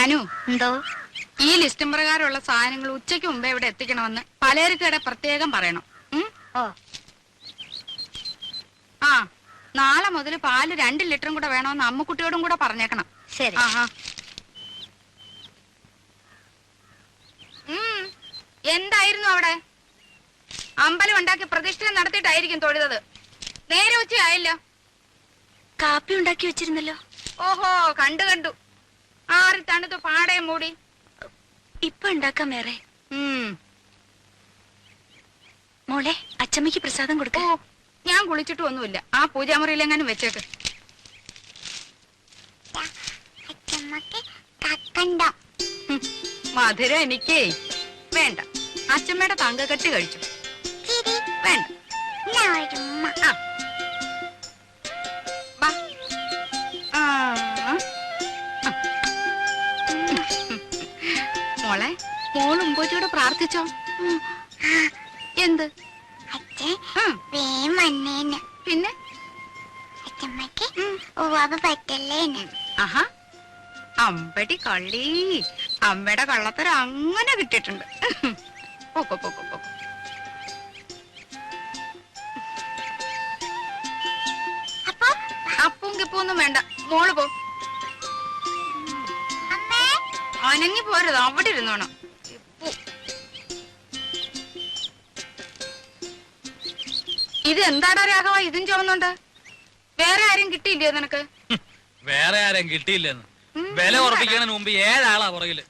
ജാനു, എന്തോ? ഈ ലിസ്റ്റും പ്രകാരമുള്ള സാധനങ്ങൾ ഉച്ചയ്ക്ക് മുമ്പേ ഇവിടെ എത്തിക്കണമെന്ന് പലചരക്കടെ പ്രത്യേകം പറയണം. ഓ. ആ, നാളെ മുതൽ പാല് 2 ലിറ്ററും കൂടെ വേണമെന്ന് അമ്മുക്കുട്ടിയോടും കൂടെ പറഞ്ഞേക്കണം. ശരി. എന്തായിരുന്നു അവിടെ? അമ്പലം ഉണ്ടാക്കി പ്രതിഷ്ഠ നടത്തിയിട്ടായിരിക്കും തൊഴുതത്. നേരെ ഉച്ചയായില്ല. കാപ്പി ഉണ്ടാക്കി വെച്ചിരുന്നല്ലോ. ഓഹോ, കണ്ടു. ആറി തണുത്ത് പാടയും മൂടി. ഇപ്പൊ ഉണ്ടാക്കാം വേറെ. മോളെ, അച്ചമ്മയ്ക്ക് പ്രസാദം കൊടുക്ക. ഓ, ഞാൻ കുളിച്ചിട്ടും ഒന്നുമില്ല. ആ പൂജാമുറിയിലെങ്ങാനും വെച്ചേക്ക്. മധുരം എനിക്കേ വേണ്ട. അച്ചമ്മയുടെ തങ്കക്കെട്ടി കഴിച്ചു. വേണ്ട. മോളെ, മോൾ ഉമ്പോച്ചിയോട് പ്രാർത്ഥിച്ചോ? എന്ത്? പിന്നെ ആഹാ, അമ്പടി കള്ളി. അമ്മയുടെ കള്ളത്തരം അങ്ങനെ കിട്ടിയിട്ടുണ്ട്. പോക്കോ പോക്കോ പോക്കോ. അപ്പവും കിപ്പൊന്നും വേണ്ട, മോള് പോ. അനങ്ങി പോരുത്, അവിടെ ഇരുന്നോണം. ഇത് എന്താടാ രാഘവ, ഇതും ചുമന്നുണ്ട്? വേറെ ആരും കിട്ടിയില്ലയോ നിനക്ക്? വേറെ ആരും കിട്ടിയില്ലെന്ന് വില ഉറപ്പിക്കുന്നതിന് മുമ്പ് 7 ആളാ പുറകില്.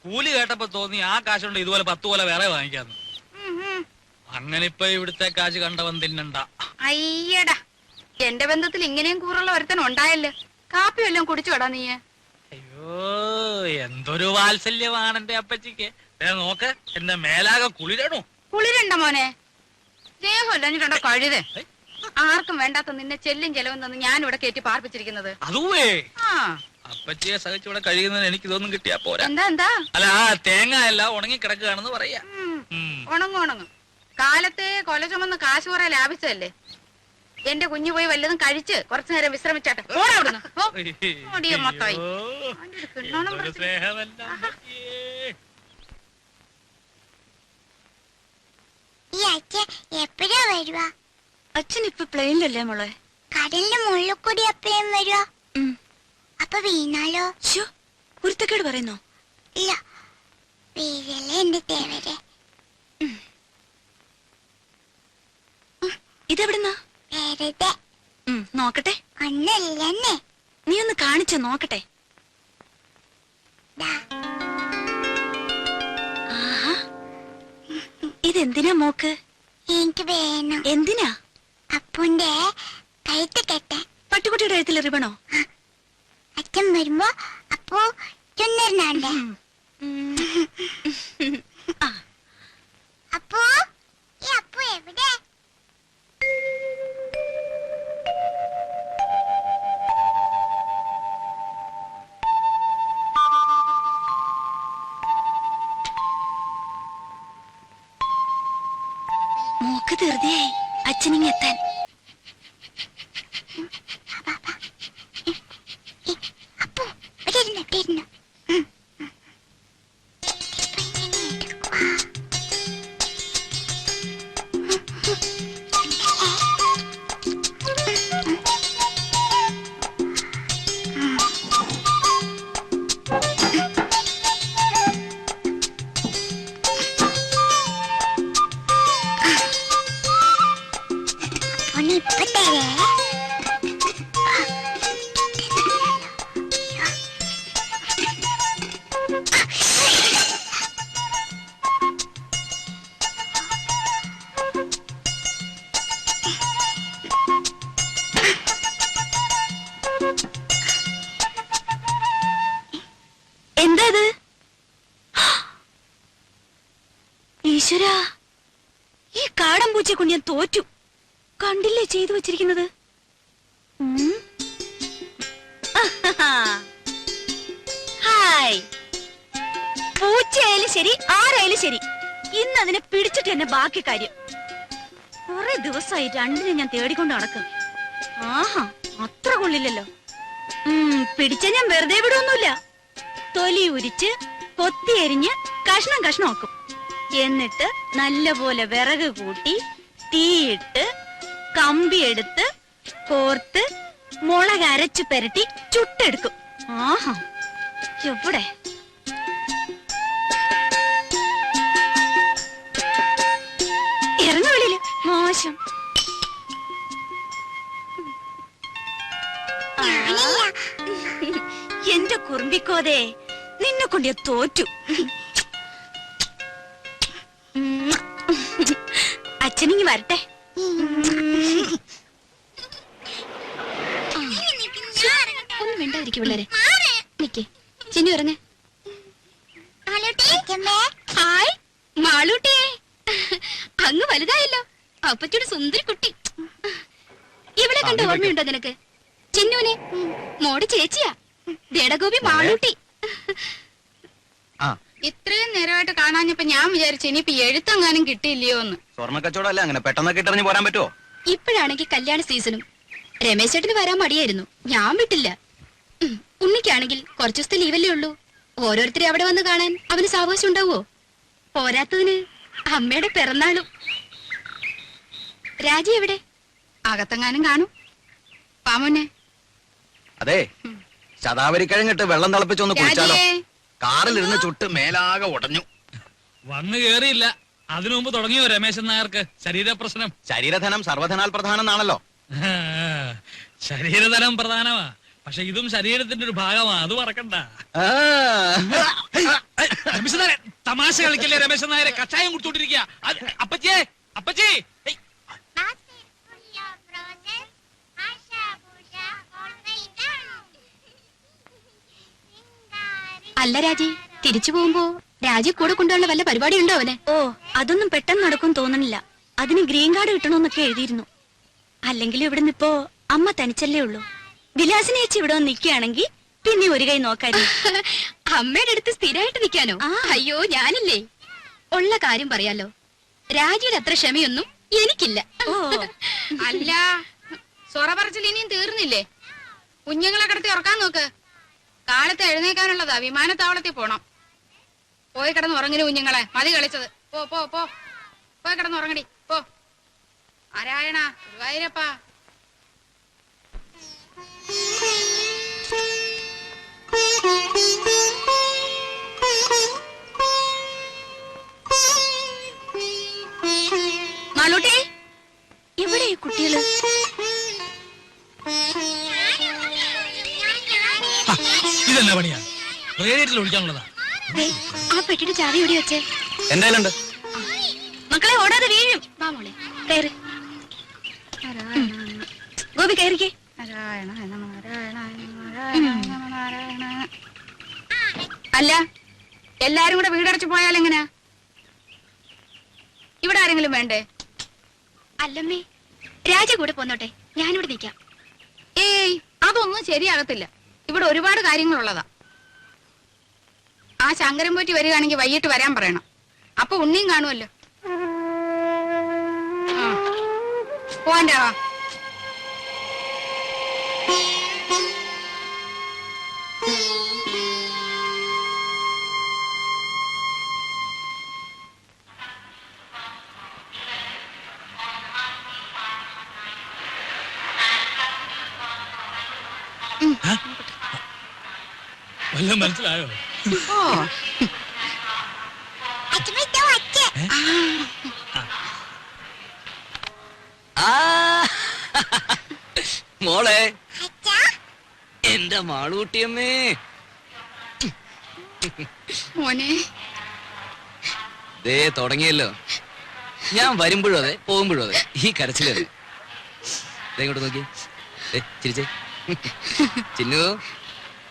കൂലി കേട്ടപ്പോ തോന്നി ആ കാശുണ്ട് ഇതുപോലെ 10 പോലെ വേറെ വാങ്ങിക്കാന്ന്. അങ്ങനെ ഇപ്പൊ ഇവിടുത്തെ കാശ് കണ്ടവൻ തിന്നണ്ട. അയ്യടാ, എന്റെ ബന്ധത്തിൽ ഇങ്ങനെയും കൂറുള്ള ഒരുത്തൻ ഉണ്ടായല്ലോ. കാപ്പി വല്ലതും കുടിച്ചു വേടാ നീ? അയ്യോ, എന്തൊരു വാത്സല്യമാണ് എന്റെ അപ്പച്ചിക്ക്. നോക്ക്, എന്റെ മേലാകെ കുളിരണു. കുളിരണ്ട മോനെ, സ്നേഹമല്ലോ കഴുതേ. ആർക്കും വേണ്ടാത്ത നിന്നെ ചെല്ലും ചെലവും തന്ന് ഞാൻ ഇവിടെ കയറ്റി പാർപ്പിച്ചിരിക്കുന്നത്. അതുവേ അപ്പച്ചിയെ സഹിച്ചിവിടെ കഴിയുന്നതിന് എനിക്ക് ഇതൊന്നും കിട്ടിയാ പോരാ. എന്താ? അല്ല, തേങ്ങ എല്ലാം ഉണങ്ങി കിടക്കുകയാണെന്ന് പറയാ. ഉണങ്ങും. കാലത്തെ കൊല ചുമന്ന് കാശ് കുറെ ലാഭിച്ചതല്ലേ. എന്റെ കുഞ്ഞു പോയി വല്ലതും കഴിച്ച് കുറച്ചു നേരം വിശ്രമിച്ചാട്ടെ. എപ്പോഴാ വരുക? അച്ഛൻ ഇപ്പൊ പ്ലെയിനിലല്ലേ മോളെ? കടലിന്റെ മുകളിൽ കൂടി എപ്പോഴും വരുക. അപ്പൊ വീണാലോ? കുരുത്തക്കേട് പറയുന്നോ? ഇല്ല, വീഴല്ലേ എന്റെ തേവരെ. ഇതെവിടുന്നാ? വെറുതെ നോക്കട്ടെ. ഒന്നല്ലേ, നീ ഒന്ന് കാണിച്ച നോക്കട്ടെ. ഇതെന്തിനാ മോക്ക്? എനിക്ക് വേണം. എന്തിനാ? അപ്പുന്റെ കഴുത്ത് കെട്ടാൻ. പട്ടുകുട്ടിയുടെ കഴുത്തിൽ റിബണോ? അച്ഛൻ വരുമ്പോ അപ്പു ചുന്നരിനാണ്ടേ. അപ്പു, ഈ അപ്പു എവിടെ? മോക്ക് ധൃതിയായി അച്ഛനിങ്ങെത്താൻ. എന്താ? ഈശ്വരാ, ഈ കാടൻ പൂച്ചയെ കൊണ്ട് ഞാൻ തോറ്റു. കണ്ടില്ലേ ചെയ്തു വെച്ചിരിക്കുന്നത്? ഹായ്, പൂച്ചയായാലും ശരി ആരായാലും ശരി, ഇന്ന് അതിനെ പിടിച്ചിട്ട് എന്നെ ബാക്കി കാര്യം. കുറെ ദിവസമായി രണ്ടിനെ ഞാൻ തേടിക്കൊണ്ട് നടക്കും. ആഹാ, അത്ര കൊള്ളില്ലല്ലോ. പിടിച്ച ഞാൻ വെറുതെ വിടൊന്നുമില്ല. തൊലി ഉരിച്ച് കൊത്തി എരിഞ്ഞ് കഷ്ണം കഷ്ണമാക്കും. എന്നിട്ട് നല്ലപോലെ വിറക് കൂട്ടി തീയിട്ട് കമ്പിയെടുത്ത് കോർത്ത് മുളക് അരച്ചു പെരട്ടി ചുട്ടെടുക്കും. ആഹാ, എവിടെ ഇറങ്ങ വെളിയില്, മോശം. എന്റെ കുറുമ്പിക്കോതേ, നിന്നെ കൊണ്ട് ഞാൻ തോറ്റു. അച്ഛനിങ്ങി വരട്ടെ. ഒന്നും മിണ്ടാതിരിക്കും പിള്ളേരെ. നിക്കേ ചിന്നു ഇറങ്ങ. ഹായ് മാളൂട്ടിയെ, അങ്ങ് വലുതായല്ലോ. അപ്പച്ചയുടെ സുന്ദരി കുട്ടി. ഇവിടെ കണ്ട ഓർമ്മയുണ്ടോ നിനക്ക്? ചിന്നുവിനെ മോടെ ചേച്ചിയാ, ദേടഗോപി മാളൂട്ടി. ഇത്രയും നേരമായിട്ട് കാണാഞ്ഞപ്പോ ഞാൻ വിചാരിച്ചു ഇനിയിപ്പോ എഴുത്തെങ്ങാനും കിട്ടിയില്ലയോ എന്ന്. സ്വർണ്ണ കച്ചവടം അല്ല, അങ്ങനെ പെട്ടെന്നൊക്കെ ഇട്ടറിഞ്ഞ് പോരാൻ പറ്റുമോ? ഇപ്പോഴാണെങ്കിൽ കല്യാണ സീസണും. രമേശ് ചേട്ടന് വരാൻ മടിയായിരുന്നു, ഞാൻ വിട്ടില്ല. ഉണ്ണിക്കാണെങ്കിൽ കുറച്ചു ദിവസത്തെ ലീവല്ലേ ഉള്ളൂ. ഓരോരുത്തരെ അവിടെ വന്ന് കാണാൻ അവന് സാവകാശം ഉണ്ടാവോ? പോരാത്തതിന് അമ്മയുടെ പിറന്നാളും. രാജി എവിടെ? അകത്തെങ്ങാനും കാണും. പാമുന്നെ അതെ, ശതാവരിക്കഴിഞ്ഞിട്ട് വെള്ളം തിളപ്പിച്ചൊന്ന് കുടിച്ചാലോ? രാജിയേ, കാറിലിരുന്ന് ചുട്ട് മേലാകെ ഉടഞ്ഞു. വന്നു കേറിയില്ല, അതിനു മുമ്പ് തുടങ്ങിയോ രമേശൻ നായർക്ക് ശരീരപ്രശ്നം? ശരീരധനം സർവധനാൽ പ്രധാനം എന്നാണല്ലോ. ശരീരതലം പ്രധാനമാ, പക്ഷെ ഇതും ശരീരത്തിന്റെ ഒരു ഭാഗമാ, അത് മറക്കണ്ട. രമേശൻ നായരെ, തമാശ കളിക്കല്ലേ രമേശൻ നായരെ? കഷായം കുടിച്ചോണ്ടിരിക്കുക. അപ്പച്ചേ, അപ്പച്ചേ. അല്ല രാജി, തിരിച്ചു പോകുമ്പോ രാജി കൂടെ കൊണ്ടുള്ള വല്ല പരിപാടി ഉണ്ടോ അവന്? ഓ, അതൊന്നും പെട്ടെന്ന് നടക്കും തോന്നണില്ല. അതിന് ഗ്രീൻ കാർഡ് കിട്ടണമെന്നൊക്കെ എഴുതിയിരുന്നു. അല്ലെങ്കിൽ ഇവിടുന്ന് ഇപ്പോ അമ്മ തനിച്ചല്ലേ ഉള്ളൂ. വിലാസിനെ വെച്ച് ഇവിടെ വന്ന് നിൽക്കുകയാണെങ്കിൽ പിന്നെ ഒരു കൈ നോക്കായിരുന്നു. അമ്മയുടെ അടുത്ത് സ്ഥിരമായിട്ട് നിൽക്കാനോ? അയ്യോ, ഞാനില്ലേ. ഉള്ള കാര്യം പറയാലോ, രാജിയുടെ അത്ര ക്ഷമയൊന്നും എനിക്കില്ല. ഓ, അല്ല സൊറ പറച്ചിൽ ഇനിയും തീർന്നില്ലേ? കുഞ്ഞുങ്ങളെ കിടത്തി ഉറക്കാൻ നോക്ക്. കാലത്ത് എഴുന്നേക്കാനുള്ളതാ, വിമാനത്താവളത്തിൽ പോണം. പോയി കിടന്ന് ഉറങ്ങിന് കുഞ്ഞുങ്ങളെ, മതി കളിച്ചത്. പോ പോ പോ, പോയി കിടന്ന് ഉറങ്ങടി പോ. നാരായണ ഗുരുവായൂരപ്പ. മാളൂട്ടി, എവിടെ ഈ കുട്ടികള്? ഇതെന്നാ പണിയാ? റേഡിയേറ്ററിൽ ഒഴിക്കാനുള്ളതാ. ആ പെട്ടിയുടെ ചാവി എവിടെ വെച്ചേ? എന്തായാലും മക്കളെ, ഓടാതെ വീഴും. വാ മോളെ, കയറി. ഗോപി കയറിക്കേ. അല്ല, എല്ലാരും കൂടെ വീടടച്ചു പോയാൽ എങ്ങനെയാ? ഇവിടെ ആരെങ്കിലും വേണ്ടേ? അല്ലമ്മേ, രാജ കൂടെ പോന്നോട്ടെ, ഞാനിവിടെ നിൽക്കാം. ഏയ്, അതൊന്നും ശരിയാകത്തില്ല. ഇവിടെ ഒരുപാട് കാര്യങ്ങളുള്ളതാ. ആ ശങ്കരൻ പോറ്റി വരികയാണെങ്കിൽ വൈകിട്ട് വരാൻ പറയണം. അപ്പൊ ഉണ്ണിയും കാണുമല്ലോ. പോവാൻ്റെ വാ. വല്ലതും മനസ്സിലായോ? ഓ, മോളെ, എന്റെ മാളൂട്ടിയമ്മേ. മോനെ, ദേ തുടങ്ങിയല്ലോ. ഞാൻ വരുമ്പോഴും അതെ, പോകുമ്പോഴും അതെ, ഈ കരച്ചിലത്. ഇങ്ങോട്ട് നോക്കി, ചിരിച്ചേ. ചിന്നു,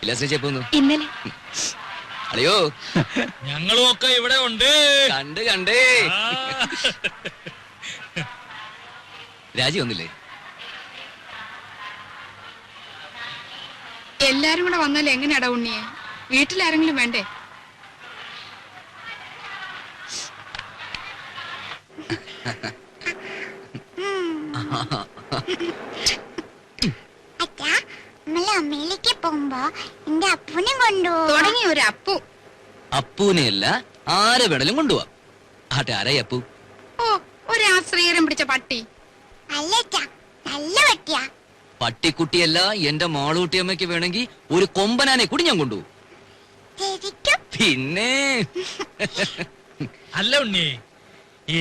വിലാസിനെ പോന്നു. ഇന്നലെ അളിയോ, ഞങ്ങളും ഒക്കെ ഇവിടെ ഉണ്ട്. കണ്ടേ. രാജി വന്നില്ലേ? എല്ലാരും കൂടെ വന്നാലും എങ്ങനെയാടാ ഉണ്ണിയെ? വീട്ടിലാരെങ്കിലും വേണ്ടേ? അമ്മയിലേക്ക് പോകുമ്പോ എന്റെ അപ്പൂനെ കൊണ്ടുപോകും. തുടങ്ങി ഒരു അപ്പു. അപ്പൂനെയല്ല ആരെ വേണേലും കൊണ്ടുപോവാം. ആട്ടെ, ആരായി അപ്പു? ഓ, ഒരു ആശ്രയരം പിടിച്ച പട്ടി. അല്ല അച്ഛാ, നല്ല പട്ടിയാ. പട്ടിക്കുട്ടിയല്ല, എന്റെ മാളൂട്ടിയമ്മയ്ക്ക് വേണമെങ്കിൽ ഒരു കൊമ്പനാനെ കൂടി ഞാൻ കൊണ്ടുപോകും. ശരിക്കും? പിന്നെ അല്ല ഉണ്ണി, ഈ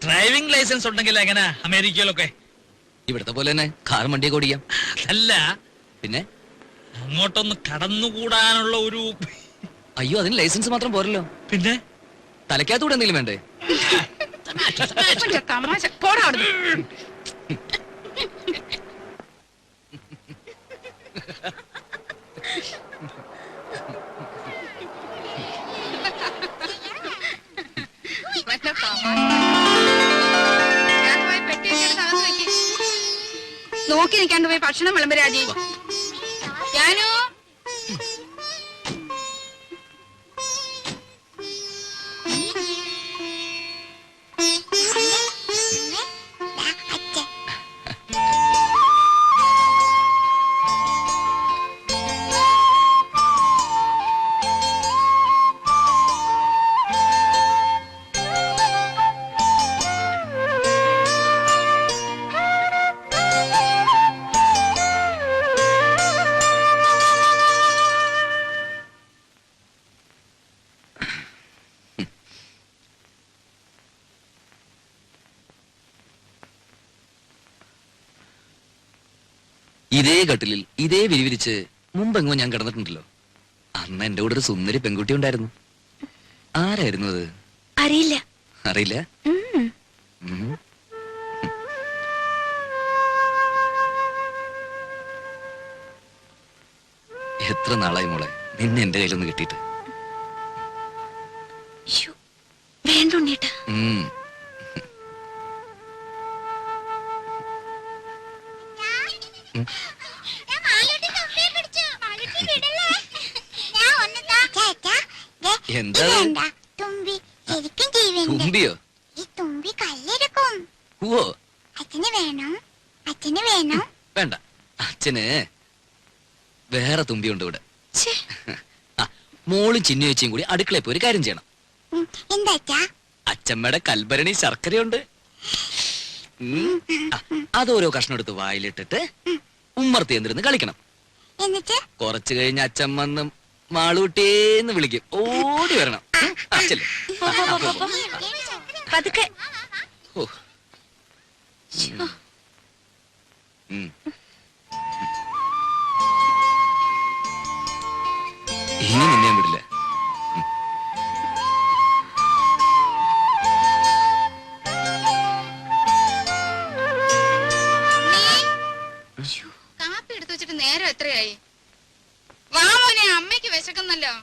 ഡ്രൈവിംഗ് ലൈസൻസ് ഉണ്ടെങ്കിൽ എങ്ങനെ അമേരിക്കയിലൊക്കെ? ഇവിടത്തെ പോലെ തന്നെ കാർ വണ്ടിയൊക്കെ ഓടിക്കാം. അല്ല, പിന്നെ അങ്ങോട്ടൊന്ന് കടന്നുകൂടാനുള്ള ഒരു... അയ്യോ, അതിന് ലൈസൻസ് മാത്രം പോരല്ലോ, പിന്നെ തലയ്ക്കകത്തൂടെ എന്തെങ്കിലും വേണ്ടേ? അവന്റെ തമാശ. പോടാ അവിടുന്ന്. ഇവന്റെ തമാശ. ഞാൻ പോയി പെട്ടിയൊക്കെ എടുത്ത് അകത്ത് വെക്ക്. നോക്കി നിൽക്കാണ്ട് പോയി ഭക്ഷണം വിളമ്പ് രാജി. ഞാനോ അച്ഛൻ. ഇതേ കട്ടിലിൽ ഇതേ വിരിവിരിച്ച് മുമ്പെങ്ങോ ഞാൻ കിടന്നിട്ടുണ്ടല്ലോ. അന്ന് എന്റെ കൂടെ ഒരു സുന്ദരി പെൺകുട്ടി ഉണ്ടായിരുന്നു. ആരായിരുന്നു അത്? അറിയില്ല. അറിയില്ല. ഉം. ഉം. എത്ര നാളായി മോളെ നിന്നെ എന്റെ കയ്യിലൊന്ന് കിട്ടിയിട്ട്. ശ്ശോ, വേണ്ട ഉണ്ണീട്ടാ. ഉം. ഉം. എന്താ അത്? ഇതെന്താ? തുമ്പി. ശരിക്കും ജീവനുണ്ട്. തുമ്പിയോ? ഈ തുമ്പി കല്ലെടുക്കും. ഓ, അച്ഛന് വേണം. അച്ഛന് വേണം. വേണ്ട, അച്ഛന് വേറെ തുമ്പിയുണ്ട് ഇവിടെ. ആ, മോളും ചിന്നു ചേച്ചിയും കൂടി അടുക്കളയിൽ പോയി ഒരു കാര്യം ചെയ്യണം. എന്താ അച്ഛാ? അച്ഛമ്മയുടെ കൽഭരണി ശർക്കരയുണ്ട്. ആ, അതോരോ കഷ്ണം എടുത്ത് വായിലിട്ടിട്ട് ഉമ്മർത്തി എന്തിരുന്ന് കളിക്കണം. എന്നിട്ട് കുറച്ചു കഴിഞ്ഞ് അച്ഛൻ വന്ന് മാളൂട്ടേന്ന് വിളിക്കും. ഓടി വരണം. അച്ഛല്ലേ? പതുക്കെ. ഓ. ഉം. ഇനി നിന്നെ ഞാൻ വിടില്ല. കാപ്പി എടുത്തു വെച്ചിട്ട് നേരം എത്രയായി? വാ മോനെ, അമ്മയ്ക്ക് വിശക്കുന്നല്ലോ.